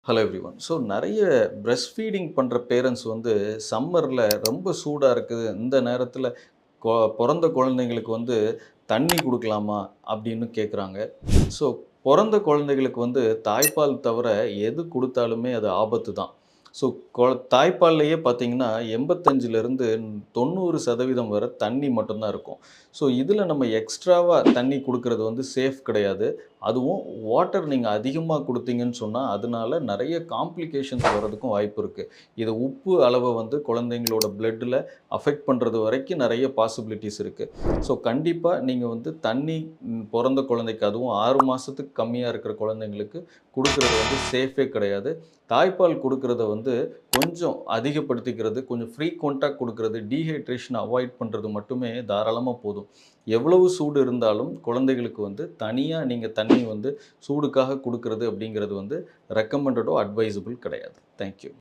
Hello everyone. So நெறைய breast feeding பண்ற parents வந்து சம்மர்ல ரொம்ப சூடா இருக்குது. இந்த நேரத்தில பொறந்த குழந்தைங்களுக்கு வந்து தண்ணி குடுக்கலாமா? அப்படின்னு கேட்குறாங்க. ஸோ பொறந்த குழந்தைகளுக்கு வந்து தாய்ப்பால் தவிர எது குடுத்தாலுமே அது ஆபத்து தான். ஸோ தாய்ப்பால்லயே பார்த்தீங்கன்னா 85லிருந்து 90% வரை தண்ணி மட்டும் தான் இருக்கும். ஸோ இதில நம்ம எக்ஸ்ட்ராவா தண்ணி குடுக்குறது வந்து சேஃப் கிடையாது. அதுவும் வாட்டர் நீங்க அதிகமா குடுத்தீங்கன்னு சொன்னா, அதனால நெறைய காம்ப்ளிகேஷன்ஸ் வர்றதுக்கும் வாய்ப்பு இருக்கு. இது உப்பு அளவ வந்து குழந்தைங்களோட பிளட்ல அஃபெக்ட் பண்றது வரைக்கும் நெறைய பாசிபிலிட்டீஸ் இருக்கு. ஸோ கண்டிப்பா நீங்க வந்து தண்ணி பொறந்த குழந்தைக்கு அதுவும் 6 மாசத்துக்கு கம்மியா இருக்கிற குழந்தைங்களுக்கு குடுக்குறது வந்து சேஃபே கிடையாது. தாய்ப்பால் குடுக்குறத வந்து கொஞ்சம் அதிகப்படுத்திக்கிறது, கொஞ்சம் ஃப்ரீக்வென்ட்டா குடுக்குறது, டீஹைட்ரேஷன அவாய்ட் பண்றது மட்டுமே தாராளமா போதும். எவ்வளவு சூடு இருந்தாலும் குழந்தைகளுக்கு வந்து தனியா நீங்க தண்ணி வந்து சூடுக்காக குடுக்குறது அப்படிங்கிறது வந்து ரெக்கமெண்டடோ, அட்வைசபிள் கிடையாது. Thank you.